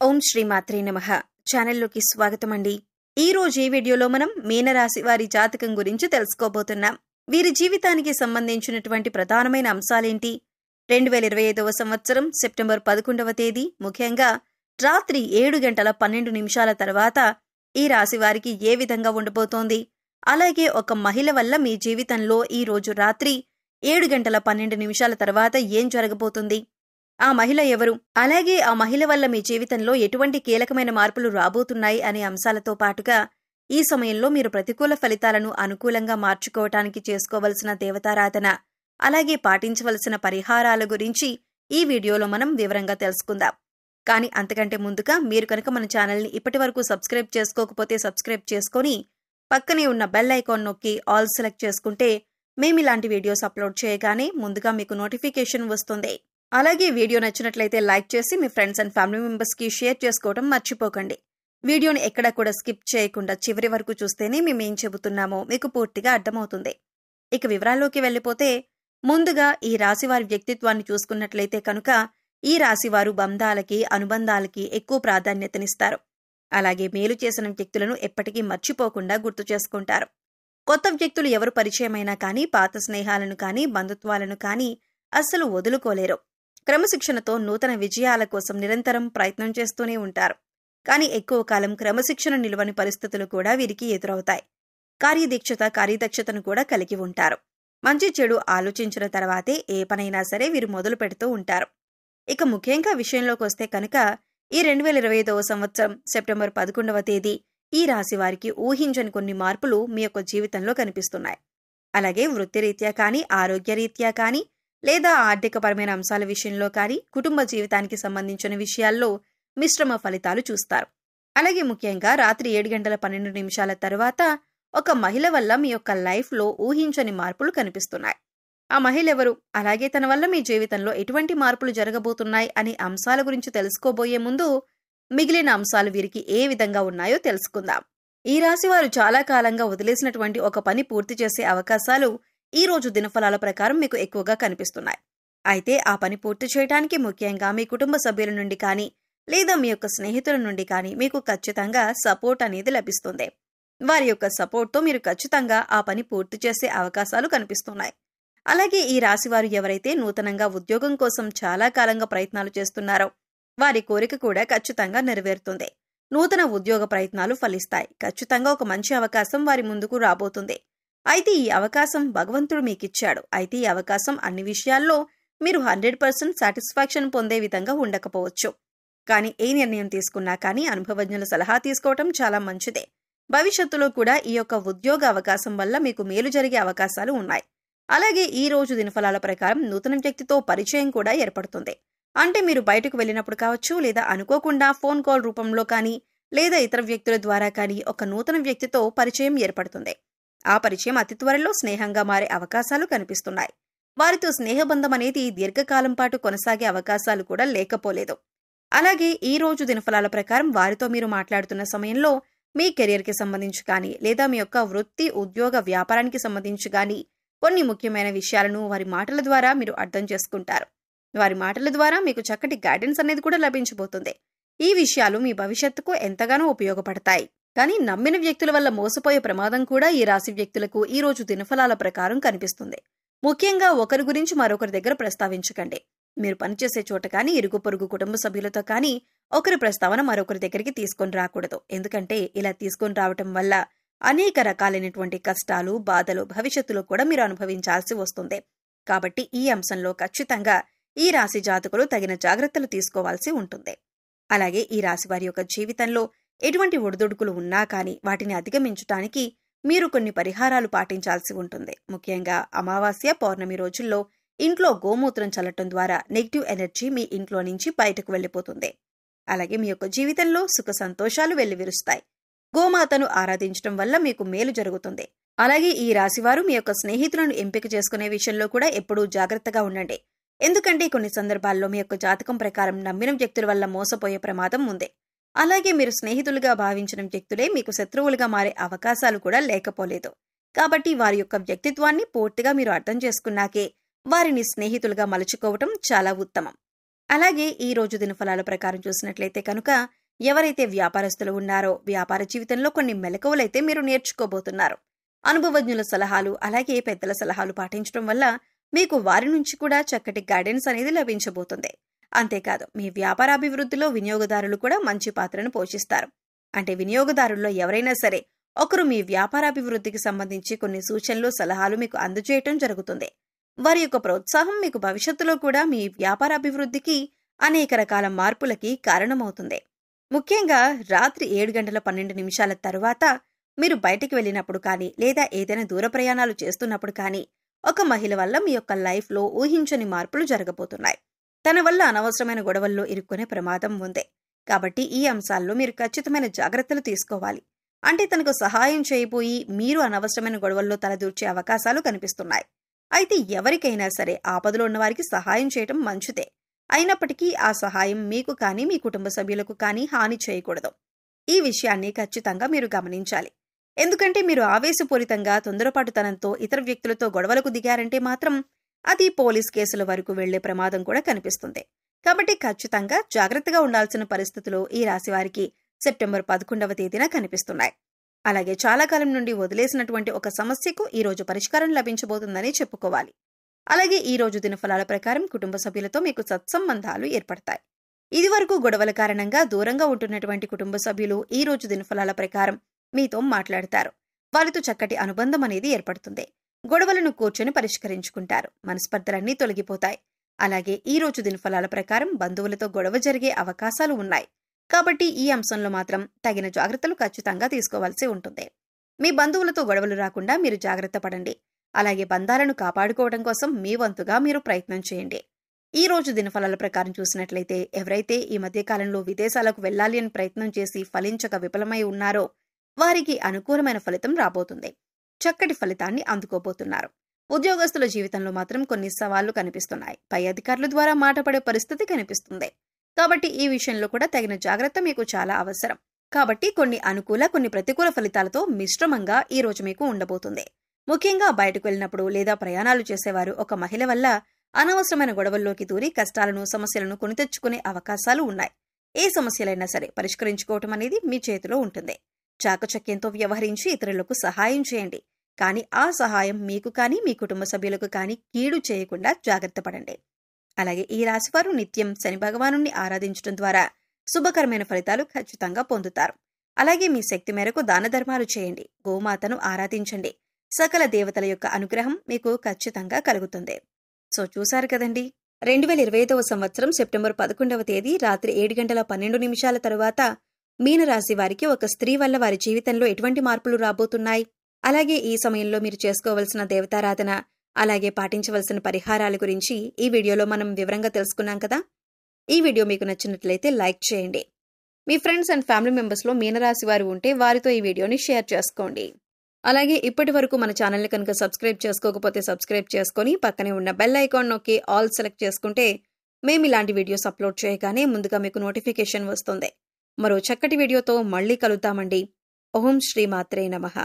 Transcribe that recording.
ఓం శ్రీ మాత్రే నమః. ఛానల్లోకి స్వాగతం అండి. ఈ రోజు ఈ వీడియోలో మనం మీనరాశి వారి జాతకం గురించి తెలుసుకోబోతున్నాం. వీరి జీవితానికి సంబంధించినటువంటి ప్రధానమైన అంశాలేంటి? 2025వ సంవత్సరం సెప్టెంబర్ 11వ తేదీ ముఖ్యంగా రాత్రి 7:12 తర్వాత ఈ రాశి వారికి ఏ విధంగా ఉండబోతోంది? అలాగే ఒక మహిళ వల్ల మీ జీవితంలో ఈ రోజు రాత్రి 7:12 తర్వాత ఏం జరగబోతుంది? ఆ మహిళ ఎవరు? అలాగే ఆ మహిళ వల్ల మీ జీవితంలో ఎటువంటి కీలకమైన మార్పులు రాబోతున్నాయి అనే అంశాలతో పాటుగా ఈ సమయంలో మీరు ప్రతికూల ఫలితాలను అనుకూలంగా మార్చుకోవటానికి చేసుకోవలసిన దేవతారాధన, అలాగే పాటించవలసిన పరిహారాల గురించి ఈ వీడియోలో మనం వివరంగా తెలుసుకుందాం. కానీ అంతకంటే ముందుగా మీరు కనుక మన ఛానల్ని ఇప్పటివరకు సబ్స్క్రైబ్ చేసుకోకపోతే సబ్స్క్రైబ్ చేసుకొని పక్కనే ఉన్న బెల్ ఐకాన్ నొక్కి ఆల్ సెలెక్ట్ చేసుకుంటే మేము ఇలాంటి వీడియోస్ అప్లోడ్ చేయగానే ముందుగా మీకు నోటిఫికేషన్ వస్తుంది. అలాగే వీడియో నచ్చినట్లయితే లైక్ చేసి మీ ఫ్రెండ్స్ అండ్ ఫ్యామిలీ మెంబర్స్కి షేర్ చేసుకోవడం మర్చిపోకండి. వీడియోని ఎక్కడా కూడా స్కిప్ చేయకుండా చివరి వరకు చూస్తేనే మేమేం చెబుతున్నామో మీకు పూర్తిగా అర్థమవుతుంది. ఇక వివరాల్లోకి వెళ్ళిపోతే ముందుగా ఈ రాశివారి వ్యక్తిత్వాన్ని చూసుకున్నట్లయితే కనుక ఈ రాశివారు బంధాలకి, అనుబంధాలకి ఎక్కువ ప్రాధాన్యతనిస్తారు. అలాగే మేలు చేసిన వ్యక్తులను ఎప్పటికీ మర్చిపోకుండా గుర్తు చేసుకుంటారు. కొత్త వ్యక్తులు ఎవరు పరిచయమైనా కానీ పాత స్నేహాలను కానీ బంధుత్వాలను కానీ అస్సలు వదులుకోలేరు. క్రమశిక్షణతో నూతన విజయాల కోసం నిరంతరం ప్రయత్నం చేస్తూనే ఉంటారు. కానీ ఎక్కువ కాలం క్రమశిక్షణ నిలువని పరిస్థితులు కూడా వీరికి ఎదురవుతాయి. కార్యదక్షతను కూడా కలిగి ఉంటారు. మంచి చెడు ఆలోచించిన తర్వాతే ఏ పనైనా సరే వీరు మొదలు పెడుతూ ఉంటారు. ఇక ముఖ్యంగా విషయంలోకి వస్తే కనుక ఈ 2025వ సంవత్సరం సెప్టెంబర్ 11వ తేదీ ఈ రాశి వారికి ఊహించని కొన్ని మార్పులు మీ యొక్క జీవితంలో కనిపిస్తున్నాయి. అలాగే వృత్తిరీత్యా కానీ, ఆరోగ్యరీత్యా కానీ, లేదా ఆర్థికపరమైన అంశాల విషయంలో కానీ, కుటుంబ జీవితానికి సంబంధించిన విషయాల్లో మిశ్రమ ఫలితాలు చూస్తారు. అలాగే ముఖ్యంగా రాత్రి 7:12 తర్వాత ఒక మహిళ వల్ల మీ యొక్క లైఫ్లో ఊహించని మార్పులు కనిపిస్తున్నాయి. ఆ మహిళ ఎవరు? అలాగే తన వల్ల మీ జీవితంలో ఎటువంటి మార్పులు జరగబోతున్నాయి అనే అంశాల గురించి తెలుసుకోబోయే ముందు మిగిలిన అంశాలు వీరికి ఏ విధంగా ఉన్నాయో తెలుసుకుందాం. ఈ రాశివారు చాలా కాలంగా వదిలేసినటువంటి ఒక పని పూర్తి చేసే అవకాశాలు ఈ రోజు దినఫలాల ప్రకారం మీకు ఎక్కువగా కనిపిస్తున్నాయి. అయితే ఆ పని పూర్తి చేయడానికి ముఖ్యంగా మీ కుటుంబ సభ్యుల నుండి కానీ, లేదా మీ యొక్క స్నేహితుల నుండి కానీ మీకు ఖచ్చితంగా సపోర్ట్ అనేది లభిస్తుంది. వారి యొక్క సపోర్ట్తో మీరు ఖచ్చితంగా ఆ పని పూర్తి చేసే అవకాశాలు కనిపిస్తున్నాయి. అలాగే ఈ రాశివారు ఎవరైతే నూతనంగా ఉద్యోగం కోసం చాలా కాలంగా ప్రయత్నాలు చేస్తున్నారో వారి కోరిక కూడా ఖచ్చితంగా నెరవేరుతుంది. నూతన ఉద్యోగ ప్రయత్నాలు ఫలిస్తాయి. ఖచ్చితంగా ఒక మంచి అవకాశం వారి ముందుకు రాబోతుంది. అయితే ఈ అవకాశం భగవంతుడు మీకిచ్చాడు. అయితే ఈ అవకాశం అన్ని విషయాల్లో మీరు 100% సాటిస్ఫాక్షన్ పొందే విధంగా ఉండకపోవచ్చు. కానీ ఏ నిర్ణయం తీసుకున్నా కానీ అనుభవజ్ఞుల సలహా తీసుకోవటం చాలా మంచిదే. భవిష్యత్తులో కూడా ఈ యొక్క ఉద్యోగ అవకాశం వల్ల మీకు మేలు జరిగే అవకాశాలు ఉన్నాయి. అలాగే ఈ రోజు దినఫలాల ప్రకారం నూతన వ్యక్తితో పరిచయం కూడా ఏర్పడుతుంది. అంటే మీరు బయటకు వెళ్ళినప్పుడు కావచ్చు, లేదా అనుకోకుండా ఫోన్ కాల్ రూపంలో కానీ, లేదా ఇతర వ్యక్తుల ద్వారా కానీ ఒక నూతన వ్యక్తితో పరిచయం ఏర్పడుతుంది. ఆ పరిచయం అతి త్వరలో స్నేహంగా మారే అవకాశాలు కనిపిస్తున్నాయి. వారితో స్నేహబంధం అనేది దీర్ఘకాలం పాటు కొనసాగే అవకాశాలు కూడా లేకపోలేదు. అలాగే ఈ రోజు దినఫలాల ప్రకారం వారితో మీరు మాట్లాడుతున్న సమయంలో మీ కెరియర్కి సంబంధించి కానీ, లేదా మీ యొక్క వృత్తి, ఉద్యోగ, వ్యాపారానికి సంబంధించి కానీ కొన్ని ముఖ్యమైన విషయాలను వారి మాటల ద్వారా మీరు అర్థం చేసుకుంటారు. వారి మాటల ద్వారా మీకు చక్కటి గైడెన్స్ అనేది కూడా లభించబోతుంది. ఈ విషయాలు మీ భవిష్యత్తుకు ఎంతగానో ఉపయోగపడతాయి. కానీ నమ్మిన వ్యక్తుల వల్ల మోసపోయే ప్రమాదం కూడా ఈ రాశి వ్యక్తులకు ఈ రోజు దినఫలాల ప్రకారం కనిపిస్తుంది. ముఖ్యంగా ఒకరి గురించి మరొకరి దగ్గర ప్రస్తావించకండి. మీరు పనిచేసే చోట కానీ, ఇరుగు పొరుగు కుటుంబ సభ్యులతో కానీ ఒకరి ప్రస్తావన మరొకరి దగ్గరికి తీసుకొని రాకూడదు. ఎందుకంటే ఇలా తీసుకొని రావటం వల్ల అనేక రకాలైనటువంటి కష్టాలు, బాధలు భవిష్యత్తులో కూడా మీరు అనుభవించాల్సి వస్తుంది. కాబట్టి ఈ అంశంలో ఖచ్చితంగా ఈ రాశి జాతకులు తగిన జాగ్రత్తలు తీసుకోవాల్సి ఉంటుంది. అలాగే ఈ రాశి వారి యొక్క జీవితంలో ఎటువంటి ఒడిదుడుకులు ఉన్నా కానీ వాటిని అధిగమించటానికి మీరు కొన్ని పరిహారాలు పాటించాల్సి ఉంటుంది. ముఖ్యంగా అమావాస్య, పౌర్ణమి రోజుల్లో ఇంట్లో గోమూత్రం చల్లటం ద్వారా నెగిటివ్ ఎనర్జీ మీ ఇంట్లో నుంచి బయటకు వెళ్ళిపోతుంది. అలాగే మీ యొక్క జీవితంలో సుఖ సంతోషాలు వెల్లివిరుస్తాయి. గోమాతను ఆరాధించడం వల్ల మీకు మేలు జరుగుతుంది. అలాగే ఈ రాశివారు మీ యొక్క స్నేహితులను ఎంపిక చేసుకునే విషయంలో కూడా ఎప్పుడూ జాగ్రత్తగా ఉండండి. ఎందుకంటే కొన్ని సందర్భాల్లో మీ యొక్క జాతకం ప్రకారం నమ్మిన వ్యక్తుల వల్ల మోసపోయే ప్రమాదం ఉంది. అలాగే మీరు స్నేహితులుగా భావించిన వ్యక్తులే మీకు శత్రువులుగా మారే అవకాశాలు కూడా లేకపోలేదు. కాబట్టి వారి యొక్క వ్యక్తిత్వాన్ని పూర్తిగా మీరు అర్థం చేసుకున్నాకే వారిని స్నేహితులుగా మలుచుకోవటం చాలా ఉత్తమం. అలాగే ఈ రోజు దినఫలాల ప్రకారం చూసినట్లయితే కనుక ఎవరైతే వ్యాపారస్తులు ఉన్నారో వ్యాపార జీవితంలో కొన్ని మెలకువలైతే మీరు నేర్చుకోబోతున్నారు. అనుభవజ్ఞుల సలహాలు అలాగే పెద్దల సలహాలు పాటించడం వల్ల మీకు వారి నుంచి కూడా చక్కటి గైడెన్స్ అనేది లభించబోతుంది. అంతేకాదు మీ వ్యాపారాభివృద్ధిలో వినియోగదారులు కూడా మంచి పాత్రను పోషిస్తారు. అంటే వినియోగదారుల్లో ఎవరైనా సరే ఒకరు మీ వ్యాపారాభివృద్ధికి సంబంధించి కొన్ని సూచనలు సలహాలు మీకు అందజేయటం జరుగుతుంది. వారి యొక్క ప్రోత్సాహం మీకు భవిష్యత్తులో కూడా మీ వ్యాపారాభివృద్ధికి అనేక రకాల మార్పులకి కారణమవుతుంది. ముఖ్యంగా రాత్రి 7:12 తరువాత మీరు బయటికి వెళ్ళినప్పుడు కానీ లేదా ఏదైనా దూర ప్రయాణాలు చేస్తున్నప్పుడు కానీ ఒక మహిళ వల్ల మీ యొక్క లైఫ్లో ఊహించని మార్పులు జరగబోతున్నాయి. తన వల్ల అనవసరమైన గొడవల్లో ఇరుక్కునే ప్రమాదం ఉంది. కాబట్టి ఈ అంశాల్లో మీరు ఖచ్చితమైన జాగ్రత్తలు తీసుకోవాలి. అంటే తనకు సహాయం చేయబోయి మీరు అనవసరమైన గొడవల్లో తలదూర్చే అవకాశాలు కనిపిస్తున్నాయి. అయితే ఎవరికైనా సరే ఆపదలో ఉన్న వారికి సహాయం చేయటం మంచిదే. అయినప్పటికీ ఆ సహాయం మీకు కానీ మీ కుటుంబ సభ్యులకు కానీ హాని చేయకూడదు. ఈ విషయాన్ని ఖచ్చితంగా మీరు గమనించాలి. ఎందుకంటే మీరు ఆవేశపూరితంగా తొందరపాటుతనంతో ఇతర వ్యక్తులతో గొడవలకు దిగారంటే మాత్రం అది పోలీస్ కేసుల వరకు వెళ్లే ప్రమాదం కూడా కనిపిస్తుంది. కాబట్టి ఖచ్చితంగా జాగ్రత్తగా ఉండాల్సిన పరిస్థితులు ఈ రాశివారికి సెప్టెంబర్ 11 కనిపిస్తున్నాయి. అలాగే చాలా కాలం నుండి వదిలేసినటువంటి ఒక సమస్యకు ఈ రోజు పరిష్కారం లభించబోతుందని చెప్పుకోవాలి. అలాగే ఈ రోజు దినఫలాల ప్రకారం కుటుంబ సభ్యులతో మీకు సత్సంబంధాలు ఏర్పడతాయి. ఇదివరకు గొడవల కారణంగా దూరంగా ఉంటున్నటువంటి కుటుంబ సభ్యులు ఈ రోజు దినఫలాల ప్రకారం మీతో మాట్లాడతారు. వారితో చక్కటి అనుబంధం అనేది ఏర్పడుతుంది. గొడవలను కూర్చొని పరిష్కరించుకుంటారు. మనస్పర్ధలన్నీ తొలగిపోతాయి. అలాగే ఈ రోజు దినఫలాల ప్రకారం బంధువులతో గొడవ జరిగే అవకాశాలు ఉన్నాయి. కాబట్టి ఈ అంశంలో మాత్రం తగిన జాగ్రత్తలు ఖచ్చితంగా తీసుకోవాల్సి ఉంటుంది. మీ బంధువులతో గొడవలు రాకుండా మీరు జాగ్రత్త పడండి. అలాగే బంధాలను కాపాడుకోవడం కోసం మీ వంతుగా మీరు ప్రయత్నం చేయండి. ఈ రోజు దినఫలాల ప్రకారం చూసినట్లయితే ఎవరైతే ఈ మధ్య కాలంలో విదేశాలకు వెళ్లాలి అని ప్రయత్నం చేసి ఫలించక విఫలమై ఉన్నారో వారికి అనుకూలమైన ఫలితం రాబోతుంది. చక్కటి ఫలితాన్ని అందుకోబోతున్నారు. ఉద్యోగస్తుల జీవితంలో మాత్రం కొన్ని సవాళ్లు కనిపిస్తున్నాయి. పై అధికారుల ద్వారా మాట పడే పరిస్థితి కనిపిస్తుంది. కాబట్టి ఈ విషయంలో కూడా తగిన జాగ్రత్త మీకు చాలా అవసరం. కాబట్టి కొన్ని అనుకూల కొన్ని ప్రతికూల ఫలితాలతో మిశ్రమంగా ఈ రోజు మీకు ఉండబోతుంది. ముఖ్యంగా బయటకు వెళ్ళినప్పుడు లేదా ప్రయాణాలు చేసేవారు ఒక మహిళ వల్ల అనవసరమైన గొడవల్లోకి దూరి కష్టాలను సమస్యలను కొని తెచ్చుకునే అవకాశాలు ఉన్నాయి. ఏ సమస్యలైనా సరే పరిష్కరించుకోవటం అనేది మీ చేతిలో ఉంటుంది. చాకచక్యంతో వ్యవహరించి ఇతరులకు సహాయం చేయండి. కానీ ఆ సహాయం మీకు కానీ మీ కుటుంబ సభ్యులకు కానీ కీడు చేయకుండా జాగ్రత్త పడండి. అలాగే ఈ రాశివారు నిత్యం శని భగవానుణ్ణి ఆరాధించడం ద్వారా శుభకరమైన ఫలితాలు ఖచ్చితంగా పొందుతారు. అలాగే మీ శక్తి మేరకు దాన ధర్మాలు చేయండి. గోమాతను ఆరాధించండి. సకల దేవతల యొక్క అనుగ్రహం మీకు ఖచ్చితంగా కలుగుతుంది. సో చూశారు కదండి, 2025వ సంవత్సరం సెప్టెంబర్ 11 రాత్రి 7:12 తరువాత మీనరాశి వారికి ఒక స్త్రీ వల్ల వారి జీవితంలో ఎటువంటి మార్పులు రాబోతున్నాయి, అలాగే ఈ సమయంలో మీరు చేసుకోవలసిన దేవతారాధన అలాగే పాటించవలసిన పరిహారాల గురించి ఈ వీడియోలో మనం వివరంగా తెలుసుకున్నాం కదా. ఈ వీడియో మీకు నచ్చినట్లయితే లైక్ చేయండి. మీ ఫ్రెండ్స్ అండ్ ఫ్యామిలీ మెంబర్స్లో మీనరాశి వారు ఉంటే వారితో ఈ వీడియోని షేర్ చేసుకోండి. అలాగే ఇప్పటి వరకు మన ఛానల్ని కనుక సబ్స్క్రైబ్ చేసుకోకపోతే సబ్స్క్రైబ్ చేసుకొని పక్కనే ఉన్న బెల్ ఐకాన్ నొక్కి ఆల్ సెలెక్ట్ చేసుకుంటే మేము ఇలాంటి వీడియోస్ అప్లోడ్ చేయగానే ముందుగా మీకు నోటిఫికేషన్ వస్తుంది. మరో చక్కటి వీడియోతో మళ్ళీ కలుద్దామండి. ఓం శ్రీ మాత్రే నమః.